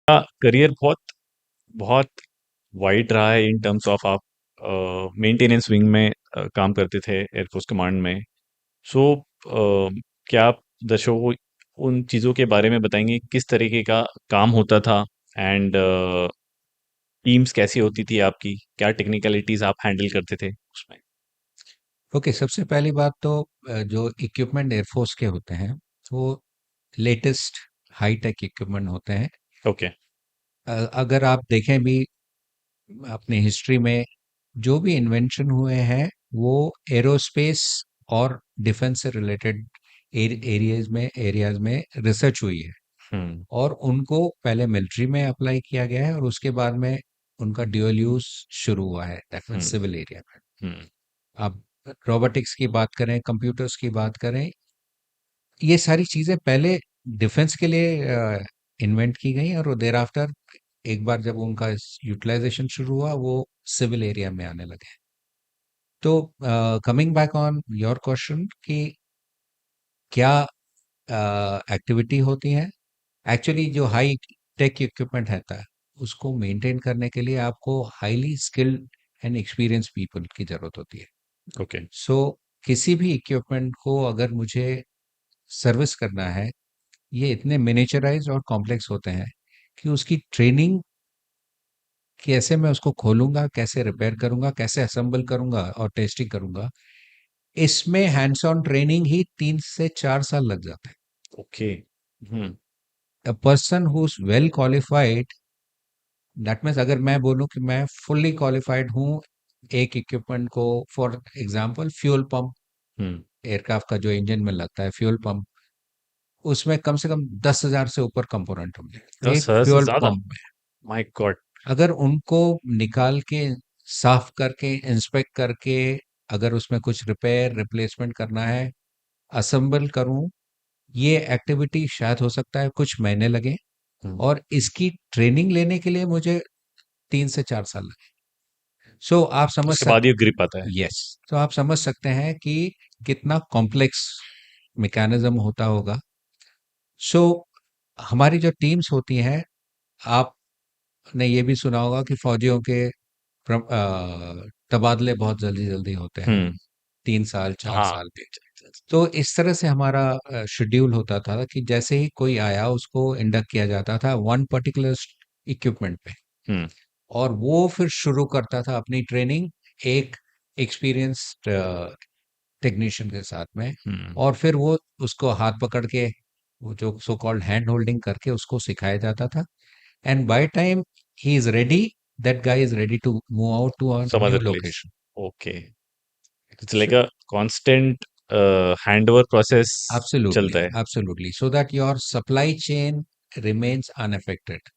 Career बहुत बहुत wide रहा है इन टर्म्स ऑफ आप मेंटेनेंस विंग में काम करते थे एयरफोर्स कमांड में। सो क्या आप दर्शकों को उन चीज़ों के बारे में बताएंगे किस तरीके का काम होता था एंड टीम्स कैसी होती थी आपकी, क्या टेक्निकलिटीज आप हैंडल करते थे उसमें? ओके, सबसे पहली बात तो जो इक्विपमेंट एयरफोर्स के होते हैं वो लेटेस्ट हाई टेक इक्विपमेंट होते हैं। ओके। अगर आप देखें भी अपनी हिस्ट्री में जो भी इन्वेंशन हुए हैं वो एरोस्पेस और डिफेंस से रिलेटेड एरियाज में रिसर्च हुई है हम्म। और उनको पहले मिलिट्री में अप्लाई किया गया है और उसके बाद में उनका ड्यूअल यूज शुरू हुआ है, that mean hmm. Civil area में। हम्म। अब रोबोटिक्स की बात करें, कंप्यूटर्स की बात करें, ये सारी चीजें पहले डिफेंस के लिए इन्वेंट की गई और देर आफ्टर एक बार जब उनका यूटिलाइजेशन शुरू हुआ वो सिविल एरिया में आने लगे। तो coming back on your question कि क्या एक्टिविटी होती है, एक्चुअली जो हाई टेक इक्विपमेंट रहता है उसको मेंटेन करने के लिए आपको highly skilled and experience people की जरूरत होती है। ओके। सो किसी भी इक्विपमेंट को अगर मुझे सर्विस करना है, ये इतने मिनिचराइज और कॉम्प्लेक्स होते हैं कि उसकी ट्रेनिंग कैसे मैं उसको खोलूंगा, कैसे रिपेयर करूंगा, कैसे असेंबल करूंगा और टेस्टिंग करूंगा, इसमें हैंड्स ऑन ट्रेनिंग ही 3 से 4 साल लग जाते हैं। Okay. Hmm. A person who is well qualified, that means अगर मैं बोलूं कि मैं फुल्ली क्वालिफाइड हूं एक इक्विपमेंट को, for example fuel pump, hmm. Aircraft का जो इंजन में लगता है फ्यूल पंप, उसमें कम से कम 10,000 से ऊपर कंपोनेंट होंगे दस एक हजार से फ्यूल ज्यादा? पंप में। My God. अगर उनको निकाल के साफ करके इंस्पेक्ट करके अगर उसमें कुछ रिपेयर रिप्लेसमेंट करना है, असेंबल करूं, ये एक्टिविटी शायद हो सकता है कुछ महीने लगे और इसकी ट्रेनिंग लेने के लिए मुझे 3 से 4 साल लगे। सो आप समझ उसके बाद सकते, ये ग्रिप आता है। यस, तो आप समझ सकते हैं कि कितना कॉम्प्लेक्स मैकेनिज्म होता होगा। सो हमारी जो टीम्स होती हैं, आपने ये भी सुना होगा कि फौजियों के तबादले बहुत जल्दी जल्दी होते हैं, हम्म। 3 साल चार हाँ। साल पे। तो इस तरह से हमारा शेड्यूल होता था कि जैसे ही कोई आया उसको इंडक्ट किया जाता था वन पर्टिकुलर इक्विपमेंट पे हम्म। और वो फिर शुरू करता था अपनी ट्रेनिंग एक एक्सपीरियंस्ड टेक्नीशियन के साथ में। हम्म। और फिर वो उसको हाथ पकड़ के वो जो सो कॉल्ड हैंड होल्डिंग करके उसको सिखाया जाता था। And by time he is ready, that guy is ready to move out to a some new other place. Location. Okay. It's like a constant handover process Absolutely, चलता है। absolutely. So that your supply chain remains unaffected.